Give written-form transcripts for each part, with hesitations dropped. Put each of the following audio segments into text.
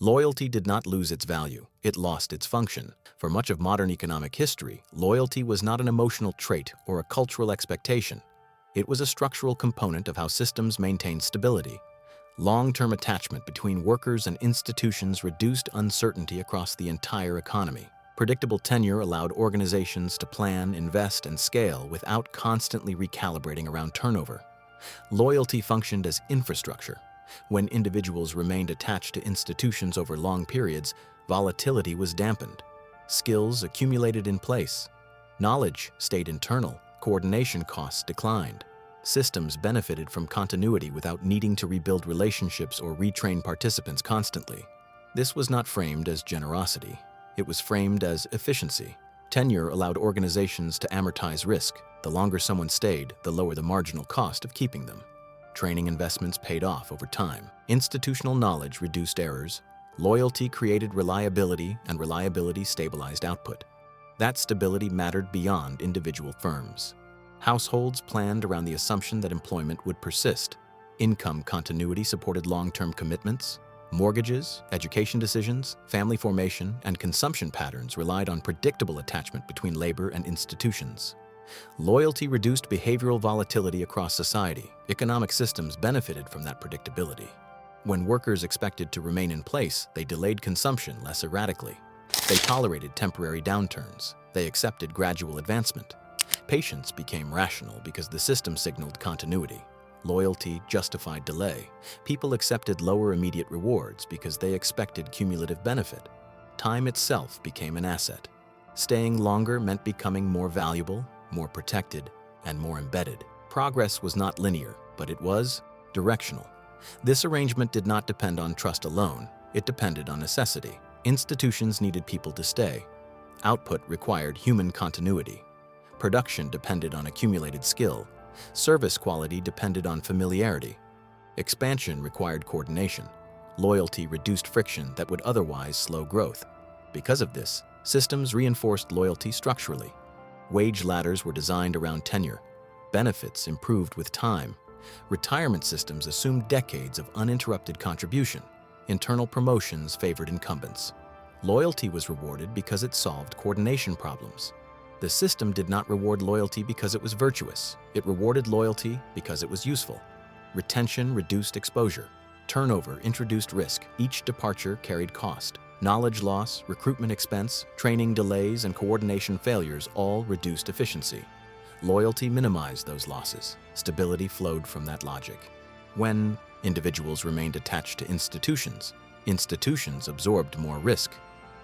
Loyalty did not lose its value, it lost its function. For much of modern economic history, loyalty was not an emotional trait or a cultural expectation. It was a structural component of how systems maintained stability. Long-term attachment between workers and institutions reduced uncertainty across the entire economy. Predictable tenure allowed organizations to plan, invest, and scale without constantly recalibrating around turnover. Loyalty functioned as infrastructure. When individuals remained attached to institutions over long periods, volatility was dampened. Skills accumulated in place. Knowledge stayed internal. Coordination costs declined. Systems benefited from continuity without needing to rebuild relationships or retrain participants constantly. This was not framed as generosity. It was framed as efficiency. Tenure allowed organizations to amortize risk. The longer someone stayed, the lower the marginal cost of keeping them. Training investments paid off over time. Institutional knowledge reduced errors. Loyalty created reliability, and reliability stabilized output. That stability mattered beyond individual firms. Households planned around the assumption that employment would persist. Income continuity supported long-term commitments. Mortgages, education decisions, family formation, and consumption patterns relied on predictable attachment between labor and institutions. Loyalty reduced behavioral volatility across society. Economic systems benefited from that predictability. When workers expected to remain in place, they delayed consumption less erratically. They tolerated temporary downturns. They accepted gradual advancement. Patience became rational because the system signaled continuity. Loyalty justified delay. People accepted lower immediate rewards because they expected cumulative benefit. Time itself became an asset. Staying longer meant becoming more valuable, more protected, and more embedded. Progress was not linear, but it was directional. This arrangement did not depend on trust alone. It depended on necessity. Institutions needed people to stay. Output required human continuity. Production depended on accumulated skill. Service quality depended on familiarity. Expansion required coordination. Loyalty reduced friction that would otherwise slow growth. Because of this, systems reinforced loyalty structurally. Wage ladders were designed around tenure. Benefits improved with time. Retirement systems assumed decades of uninterrupted contribution. Internal promotions favored incumbents. Loyalty was rewarded because it solved coordination problems. The system did not reward loyalty because it was virtuous. It rewarded loyalty because it was useful. Retention reduced exposure. Turnover introduced risk. Each departure carried cost. Knowledge loss, recruitment expense, training delays, and coordination failures all reduced efficiency. Loyalty minimized those losses. Stability flowed from that logic. When individuals remained attached to institutions, institutions absorbed more risk.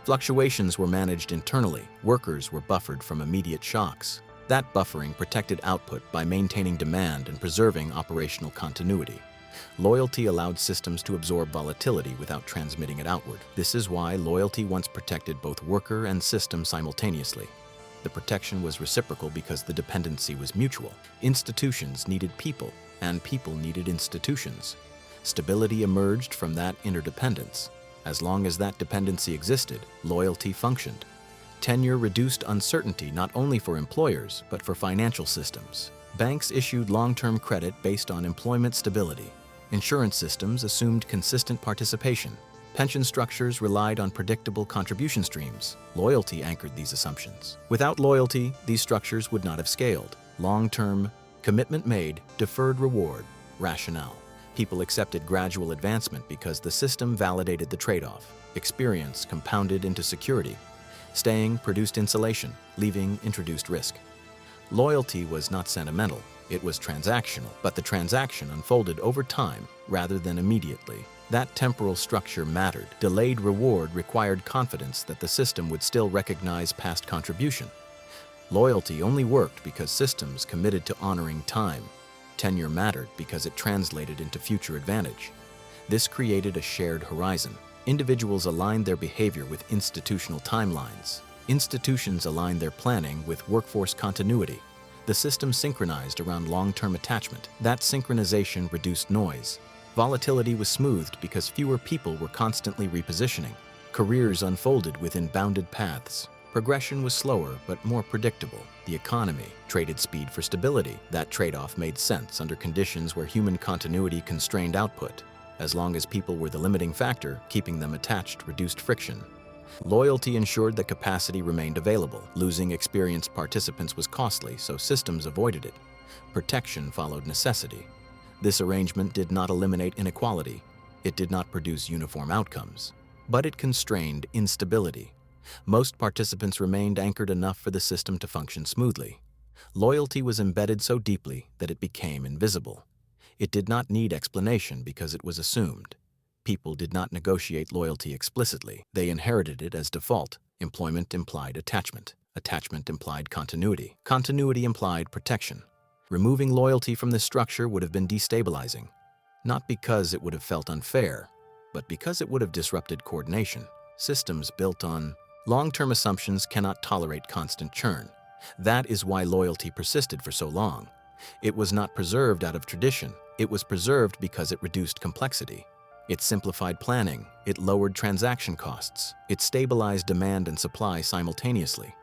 Fluctuations were managed internally. Workers were buffered from immediate shocks. That buffering protected output by maintaining demand and preserving operational continuity. Loyalty allowed systems to absorb volatility without transmitting it outward. This is why loyalty once protected both worker and system simultaneously. The protection was reciprocal because the dependency was mutual. Institutions needed people, and people needed institutions. Stability emerged from that interdependence. As long as that dependency existed, loyalty functioned. Tenure reduced uncertainty not only for employers, but for financial systems. Banks issued long-term credit based on employment stability. Insurance systems assumed consistent participation. Pension structures relied on predictable contribution streams. Loyalty anchored these assumptions. Without loyalty, these structures would not have scaled. Long-term, commitment made, deferred reward, rationale. People accepted gradual advancement because the system validated the trade-off. Experience compounded into security. Staying produced insulation. Leaving introduced risk. Loyalty was not sentimental. It was transactional, but the transaction unfolded over time rather than immediately. That temporal structure mattered. Delayed reward required confidence that the system would still recognize past contribution. Loyalty only worked because systems committed to honoring time. Tenure mattered because it translated into future advantage. This created a shared horizon. Individuals aligned their behavior with institutional timelines. Institutions aligned their planning with workforce continuity. The system synchronized around long-term attachment. That synchronization reduced noise. Volatility was smoothed because fewer people were constantly repositioning. Careers unfolded within bounded paths. Progression was slower but more predictable. The economy traded speed for stability. That trade-off made sense under conditions where human continuity constrained output. As long as people were the limiting factor, keeping them attached reduced friction. Loyalty ensured that capacity remained available. Losing experienced participants was costly, so systems avoided it. Protection followed necessity. This arrangement did not eliminate inequality. It did not produce uniform outcomes, but it constrained instability. Most participants remained anchored enough for the system to function smoothly. Loyalty was embedded so deeply that it became invisible. It did not need explanation because it was assumed. People did not negotiate loyalty explicitly. They inherited it as default. Employment implied attachment. Attachment implied continuity. Continuity implied protection. Removing loyalty from this structure would have been destabilizing, not because it would have felt unfair, but because it would have disrupted coordination. Systems built on long-term assumptions cannot tolerate constant churn. That is why loyalty persisted for so long. It was not preserved out of tradition. It was preserved because it reduced complexity. It simplified planning. It lowered transaction costs. It stabilized demand and supply simultaneously.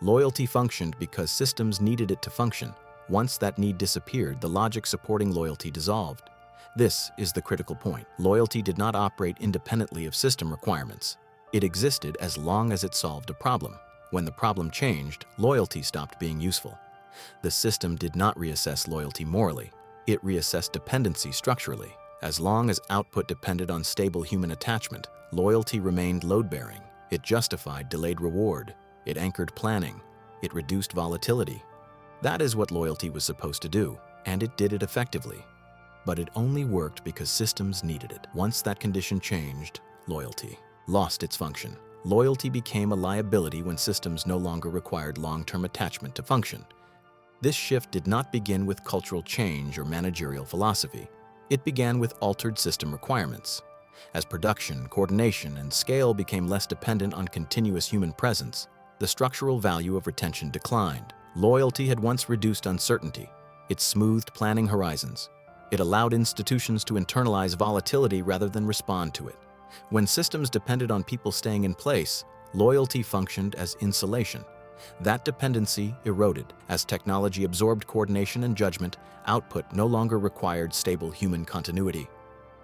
Loyalty functioned because systems needed it to function. Once that need disappeared, the logic supporting loyalty dissolved. This is the critical point. Loyalty did not operate independently of system requirements. It existed as long as it solved a problem. When the problem changed, loyalty stopped being useful. The system did not reassess loyalty morally. It reassessed dependency structurally. As long as output depended on stable human attachment, loyalty remained load-bearing. It justified delayed reward. It anchored planning. It reduced volatility. That is what loyalty was supposed to do, and it did it effectively. But it only worked because systems needed it. Once that condition changed, loyalty lost its function. Loyalty became a liability when systems no longer required long-term attachment to function. This shift did not begin with cultural change or managerial philosophy. It began with altered system requirements. As production, coordination, and scale became less dependent on continuous human presence, the structural value of retention declined. Loyalty had once reduced uncertainty. It smoothed planning horizons. It allowed institutions to internalize volatility rather than respond to it. When systems depended on people staying in place, loyalty functioned as insulation. That dependency eroded. As technology absorbed coordination and judgment, output no longer required stable human continuity.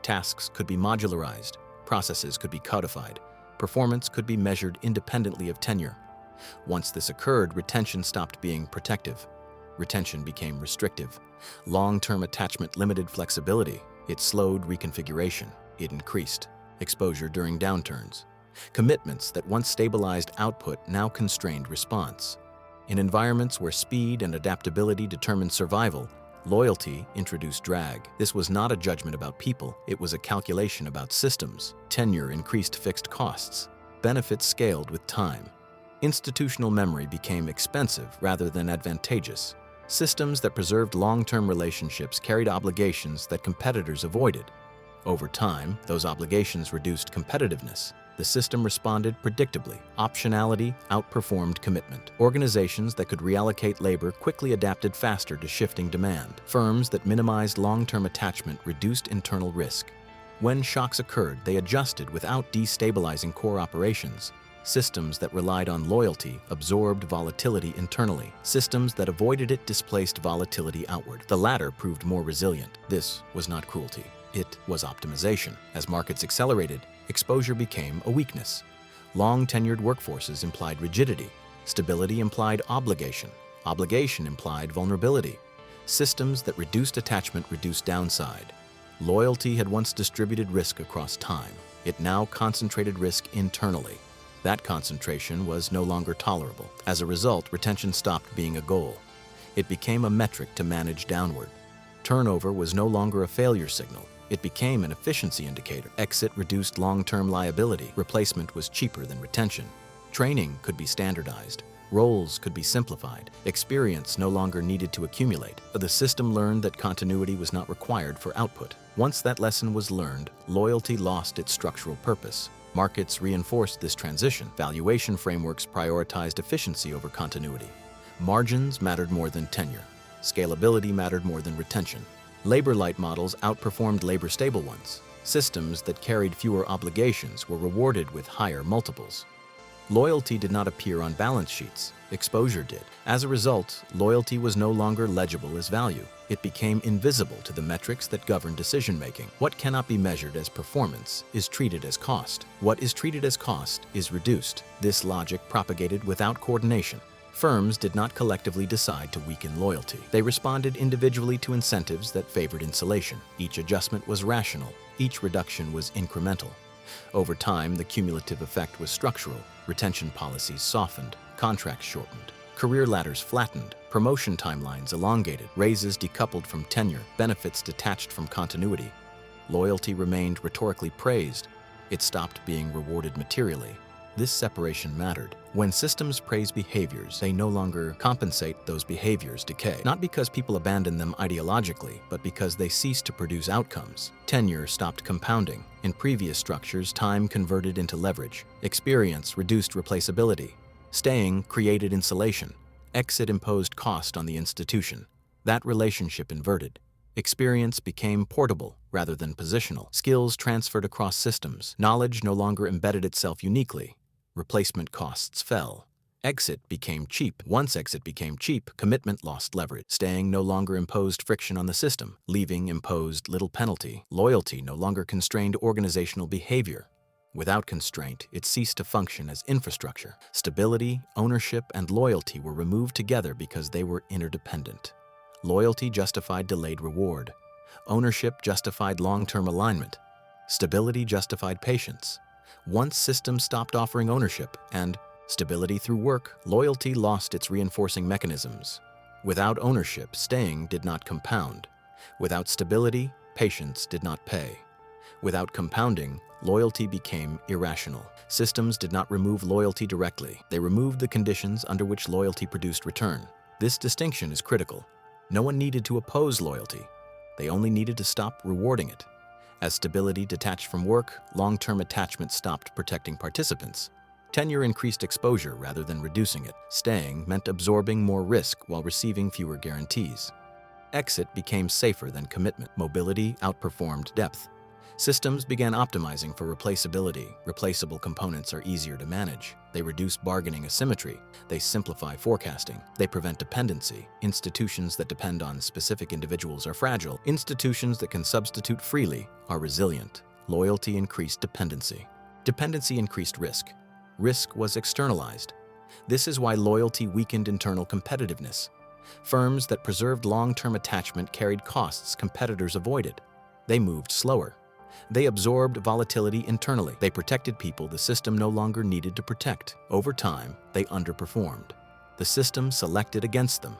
Tasks could be modularized, processes could be codified, performance could be measured independently of tenure. Once this occurred, retention stopped being protective. Retention became restrictive. Long-term attachment limited flexibility. It slowed reconfiguration. It increased exposure during downturns. Commitments that once stabilized output now constrained response. In environments where speed and adaptability determined survival, loyalty introduced drag. This was not a judgment about people, it was a calculation about systems. Tenure increased fixed costs. Benefits scaled with time. Institutional memory became expensive rather than advantageous. Systems that preserved long-term relationships carried obligations that competitors avoided. Over time, those obligations reduced competitiveness. The system responded predictably. Optionality outperformed commitment. Organizations that could reallocate labor quickly adapted faster to shifting demand. Firms that minimized long-term attachment reduced internal risk. When shocks occurred, they adjusted without destabilizing core operations. Systems that relied on loyalty absorbed volatility internally. Systems that avoided it displaced volatility outward. The latter proved more resilient. This was not cruelty. It was optimization. As markets accelerated, exposure became a weakness. Long-tenured workforces implied rigidity. Stability implied obligation. Obligation implied vulnerability. Systems that reduced attachment reduced downside. Loyalty had once distributed risk across time. It now concentrated risk internally. That concentration was no longer tolerable. As a result, retention stopped being a goal. It became a metric to manage downward. Turnover was no longer a failure signal. It became an efficiency indicator. Exit reduced long-term liability. Replacement was cheaper than retention. Training could be standardized. Roles could be simplified. Experience no longer needed to accumulate. The system learned that continuity was not required for output. Once that lesson was learned, loyalty lost its structural purpose. Markets reinforced this transition. Valuation frameworks prioritized efficiency over continuity. Margins mattered more than tenure. Scalability mattered more than retention. Labor-light models outperformed labor-stable ones. Systems that carried fewer obligations were rewarded with higher multiples. Loyalty did not appear on balance sheets. Exposure did. As a result, loyalty was no longer legible as value. It became invisible to the metrics that govern decision-making. What cannot be measured as performance is treated as cost. What is treated as cost is reduced. This logic propagated without coordination. Firms did not collectively decide to weaken loyalty. They responded individually to incentives that favored insulation. Each adjustment was rational. Each reduction was incremental. Over time, the cumulative effect was structural. Retention policies softened, contracts shortened, career ladders flattened, promotion timelines elongated, raises decoupled from tenure, benefits detached from continuity. Loyalty remained rhetorically praised. It stopped being rewarded materially. This separation mattered. When systems praise behaviors, they no longer compensate those behaviors' decay. Not because people abandon them ideologically, but because they cease to produce outcomes. Tenure stopped compounding. In previous structures, time converted into leverage. Experience reduced replaceability. Staying created insulation. Exit imposed cost on the institution. That relationship inverted. Experience became portable rather than positional. Skills transferred across systems. Knowledge no longer embedded itself uniquely. Replacement costs fell. Exit became cheap. Once exit became cheap, commitment lost leverage. Staying no longer imposed friction on the system. Leaving imposed little penalty. Loyalty no longer constrained organizational behavior. Without constraint, it ceased to function as infrastructure. Stability, ownership, and loyalty were removed together because they were interdependent. Loyalty justified delayed reward. Ownership justified long-term alignment. Stability justified patience. Once systems stopped offering ownership and stability through work, loyalty lost its reinforcing mechanisms. Without ownership, staying did not compound. Without stability, patience did not pay. Without compounding, loyalty became irrational. Systems did not remove loyalty directly. They removed the conditions under which loyalty produced return. This distinction is critical. No one needed to oppose loyalty. They only needed to stop rewarding it. As stability detached from work, long-term attachment stopped protecting participants. Tenure increased exposure rather than reducing it. Staying meant absorbing more risk while receiving fewer guarantees. Exit became safer than commitment. Mobility outperformed depth. Systems began optimizing for replaceability. Replaceable components are easier to manage. They reduce bargaining asymmetry. They simplify forecasting. They prevent dependency. Institutions that depend on specific individuals are fragile. Institutions that can substitute freely are resilient. Loyalty increased dependency. Dependency increased risk. Risk was externalized. This is why loyalty weakened internal competitiveness. Firms that preserved long-term attachment carried costs competitors avoided. They moved slower. They absorbed volatility internally. They protected people the system no longer needed to protect. Over time, they underperformed. The system selected against them.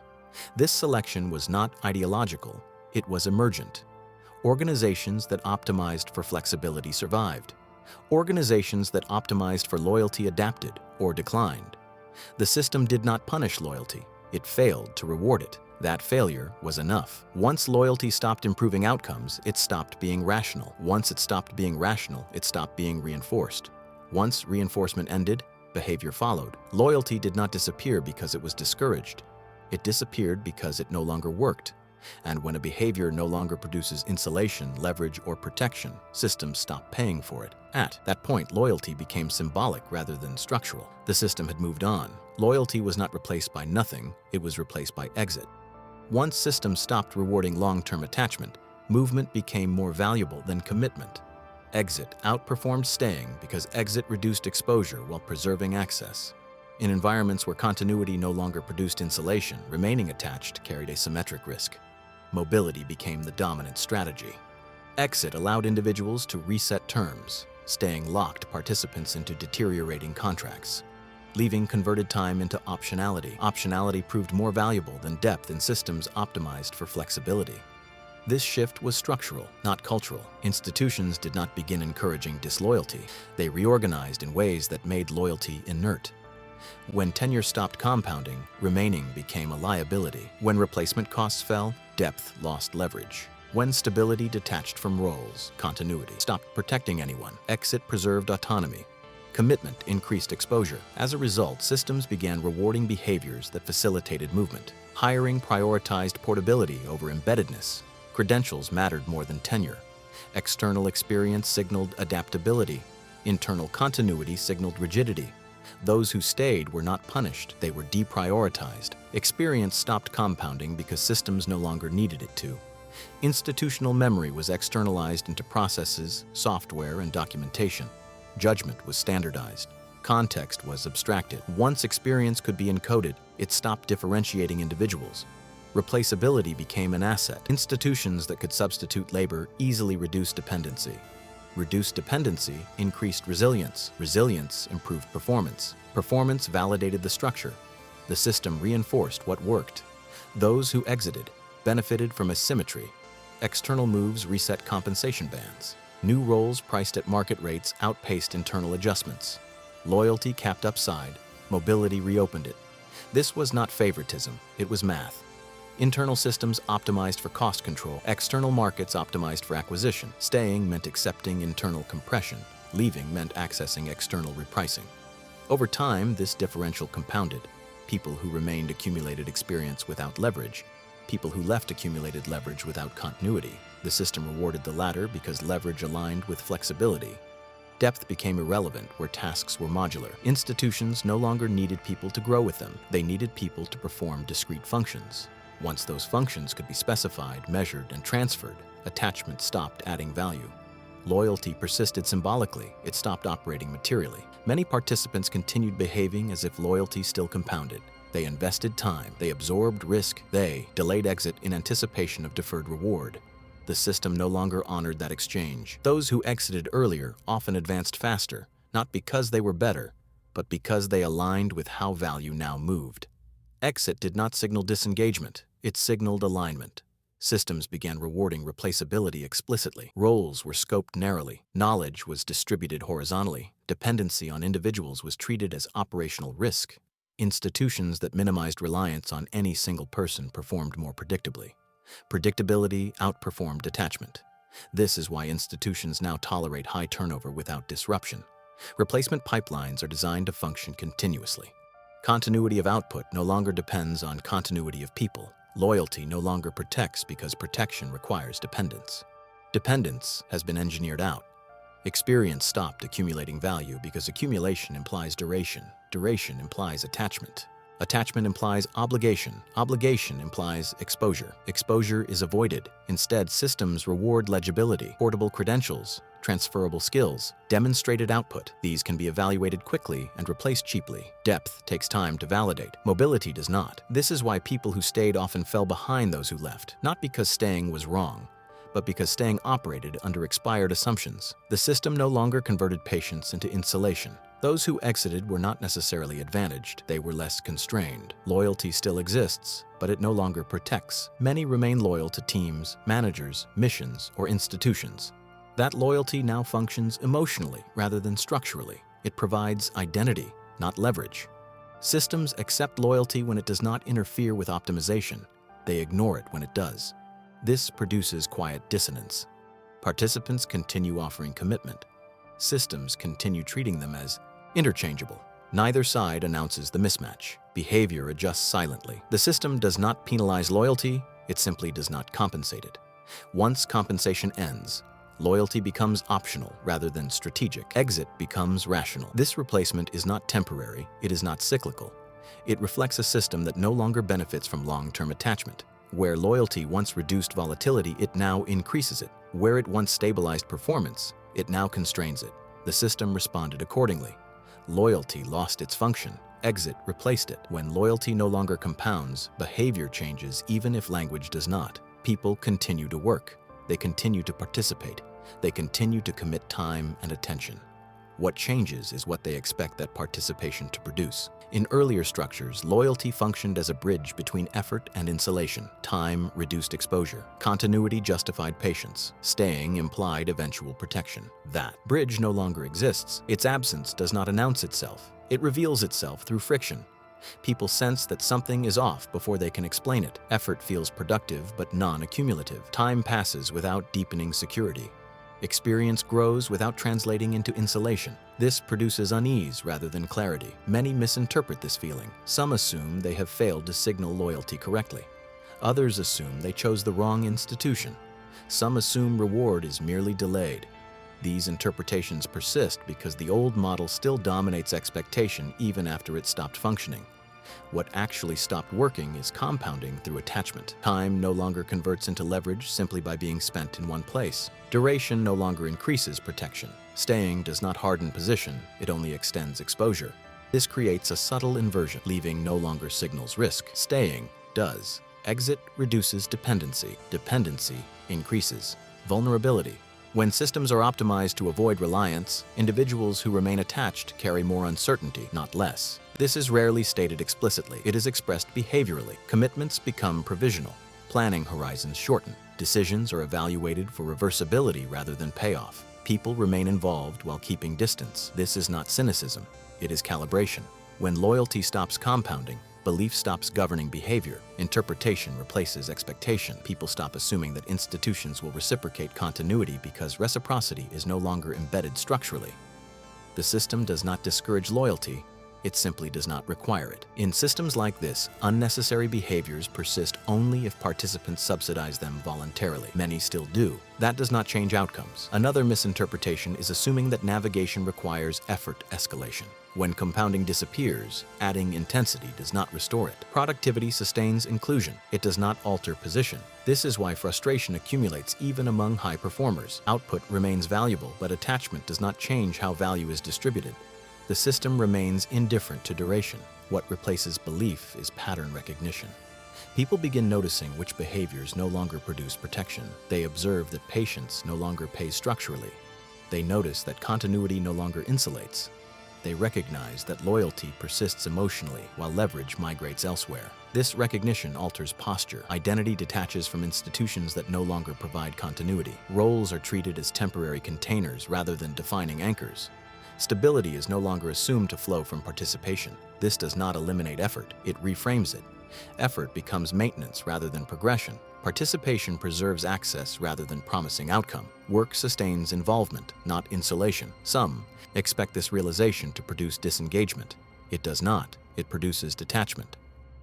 This selection was not ideological, it was emergent. Organizations that optimized for flexibility survived. Organizations that optimized for loyalty adapted or declined. The system did not punish loyalty, it failed to reward it. That failure was enough. Once loyalty stopped improving outcomes, it stopped being rational. Once it stopped being rational, it stopped being reinforced. Once reinforcement ended, behavior followed. Loyalty did not disappear because it was discouraged. It disappeared because it no longer worked. And when a behavior no longer produces insulation, leverage, or protection, systems stop paying for it. At that point, loyalty became symbolic rather than structural. The system had moved on. Loyalty was not replaced by nothing, it was replaced by exit. Once systems stopped rewarding long-term attachment, movement became more valuable than commitment. Exit outperformed staying because exit reduced exposure while preserving access. In environments where continuity no longer produced insulation, remaining attached carried a symmetric risk. Mobility became the dominant strategy. Exit allowed individuals to reset terms. Staying locked participants into deteriorating contracts. Leaving converted time into optionality. Optionality proved more valuable than depth in systems optimized for flexibility. This shift was structural, not cultural. Institutions did not begin encouraging disloyalty. They reorganized in ways that made loyalty inert. When tenure stopped compounding, remaining became a liability. When replacement costs fell, depth lost leverage. When stability detached from roles, continuity stopped protecting anyone. Exit preserved autonomy. Commitment increased exposure. As a result, systems began rewarding behaviors that facilitated movement. Hiring prioritized portability over embeddedness. Credentials mattered more than tenure. External experience signaled adaptability. Internal continuity signaled rigidity. Those who stayed were not punished, they were deprioritized. Experience stopped compounding because systems no longer needed it to. Institutional memory was externalized into processes, software, and documentation. Judgment was standardized. Context was abstracted. Once experience could be encoded, it stopped differentiating individuals. Replaceability became an asset. Institutions that could substitute labor easily reduced dependency. Reduced dependency increased resilience. Resilience improved performance. Performance validated the structure. The system reinforced what worked. Those who exited benefited from asymmetry. External moves reset compensation bands. New roles priced at market rates outpaced internal adjustments. Loyalty capped upside. Mobility reopened it. This was not favoritism, it was math. Internal systems optimized for cost control. External markets optimized for acquisition. Staying meant accepting internal compression. Leaving meant accessing external repricing. Over time, this differential compounded. People who remained accumulated experience without leverage. People who left accumulated leverage without continuity. The system rewarded the latter because leverage aligned with flexibility. Depth became irrelevant where tasks were modular. Institutions no longer needed people to grow with them. They needed people to perform discrete functions. Once those functions could be specified, measured, and transferred, attachment stopped adding value. Loyalty persisted symbolically. It stopped operating materially. Many participants continued behaving as if loyalty still compounded. They invested time. They absorbed risk. They delayed exit in anticipation of deferred reward. The system no longer honored that exchange. Those who exited earlier often advanced faster, not because they were better, but because they aligned with how value now moved. Exit did not signal disengagement. It signaled alignment. Systems began rewarding replaceability explicitly. Roles were scoped narrowly. Knowledge was distributed horizontally. Dependency on individuals was treated as operational risk. Institutions that minimized reliance on any single person performed more predictably. Predictability outperformed detachment. This is why institutions now tolerate high turnover without disruption. Replacement pipelines are designed to function continuously. Continuity of output no longer depends on continuity of people. Loyalty no longer protects because protection requires dependence. Dependence has been engineered out. Experience stopped accumulating value because accumulation implies duration. Duration implies attachment. Attachment implies obligation. Obligation implies exposure. Exposure is avoided. Instead, systems reward legibility, portable credentials, transferable skills, demonstrated output. These can be evaluated quickly and replaced cheaply. Depth takes time to validate. Mobility does not. This is why people who stayed often fell behind those who left, not because staying was wrong, but because staying operated under expired assumptions. The system no longer converted patience into insulation. Those who exited were not necessarily advantaged, they were less constrained. Loyalty still exists, but it no longer protects. Many remain loyal to teams, managers, missions, or institutions. That loyalty now functions emotionally rather than structurally. It provides identity, not leverage. Systems accept loyalty when it does not interfere with optimization. They ignore it when it does. This produces quiet dissonance. Participants continue offering commitment. Systems continue treating them as interchangeable. Neither side announces the mismatch. Behavior adjusts silently. The system does not penalize loyalty, it simply does not compensate it. Once compensation ends, loyalty becomes optional rather than strategic. Exit becomes rational. This replacement is not temporary, it is not cyclical. It reflects a system that no longer benefits from long-term attachment. Where loyalty once reduced volatility, it now increases it. Where it once stabilized performance, it now constrains it. The system responded accordingly. Loyalty lost its function. Exit replaced it. When loyalty no longer compounds, behavior changes even if language does not. People continue to work. They continue to participate. They continue to commit time and attention. What changes is what they expect that participation to produce. In earlier structures, loyalty functioned as a bridge between effort and insulation. Time reduced exposure. Continuity justified patience. Staying implied eventual protection. That bridge no longer exists. Its absence does not announce itself. It reveals itself through friction. People sense that something is off before they can explain it. Effort feels productive but non-accumulative. Time passes without deepening security. Experience grows without translating into insulation. This produces unease rather than clarity. Many misinterpret this feeling. Some assume they have failed to signal loyalty correctly. Others assume they chose the wrong institution. Some assume reward is merely delayed. These interpretations persist because the old model still dominates expectation even after it stopped functioning. What actually stopped working is compounding through attachment. Time no longer converts into leverage simply by being spent in one place. Duration no longer increases protection. Staying does not harden position, it only extends exposure. This creates a subtle inversion. Leaving no longer signals risk. Staying does. Exit reduces dependency. Dependency increases vulnerability. When systems are optimized to avoid reliance, individuals who remain attached carry more uncertainty, not less. This is rarely stated explicitly. It is expressed behaviorally. Commitments become provisional. Planning horizons shorten. Decisions are evaluated for reversibility rather than payoff. People remain involved while keeping distance. This is not cynicism. It is calibration. When loyalty stops compounding, belief stops governing behavior. Interpretation replaces expectation. People stop assuming that institutions will reciprocate continuity because reciprocity is no longer embedded structurally. The system does not discourage loyalty. It simply does not require it. In systems like this, unnecessary behaviors persist only if participants subsidize them voluntarily. Many still do. That does not change outcomes. Another misinterpretation is assuming that navigation requires effort escalation. When compounding disappears, adding intensity does not restore it. Productivity sustains inclusion. It does not alter position. This is why frustration accumulates even among high performers. Output remains valuable, but attachment does not change how value is distributed. The system remains indifferent to duration. What replaces belief is pattern recognition. People begin noticing which behaviors no longer produce protection. They observe that patience no longer pays structurally. They notice that continuity no longer insulates. They recognize that loyalty persists emotionally while leverage migrates elsewhere. This recognition alters posture. Identity detaches from institutions that no longer provide continuity. Roles are treated as temporary containers rather than defining anchors. Stability is no longer assumed to flow from participation. This does not eliminate effort, it reframes it. Effort becomes maintenance rather than progression. Participation preserves access rather than promising outcome. Work sustains involvement, not insulation. Some expect this realization to produce disengagement. It does not. It produces detachment.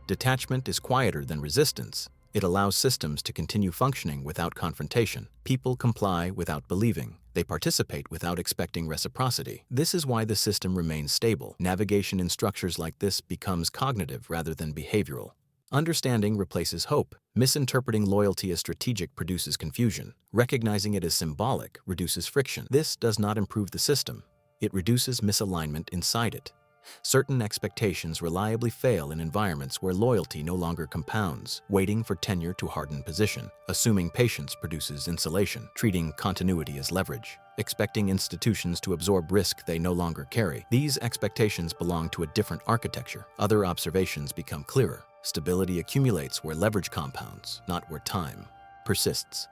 Detachment is quieter than resistance. It allows systems to continue functioning without confrontation. People comply without believing. They participate without expecting reciprocity. This is why the system remains stable. Navigation in structures like this becomes cognitive rather than behavioral. Understanding replaces hope. Misinterpreting loyalty as strategic produces confusion. Recognizing it as symbolic reduces friction. This does not improve the system. It reduces misalignment inside it. Certain expectations reliably fail in environments where loyalty no longer compounds, waiting for tenure to harden position, assuming patience produces insulation, treating continuity as leverage, expecting institutions to absorb risk they no longer carry. These expectations belong to a different architecture. Other observations become clearer. Stability accumulates where leverage compounds, not where time persists.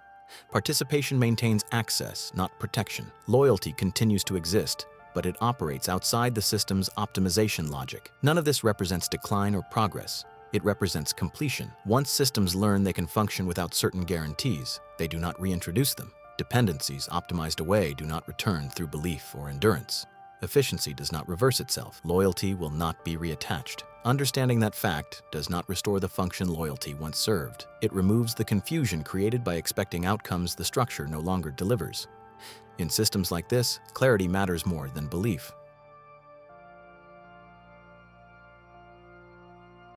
Participation maintains access, not protection. Loyalty continues to exist, but it operates outside the system's optimization logic. None of this represents decline or progress. It represents completion. Once systems learn they can function without certain guarantees, they do not reintroduce them. Dependencies optimized away do not return through belief or endurance. Efficiency does not reverse itself. Loyalty will not be reattached. Understanding that fact does not restore the function loyalty once served. It removes the confusion created by expecting outcomes the structure no longer delivers. In systems like this, clarity matters more than belief.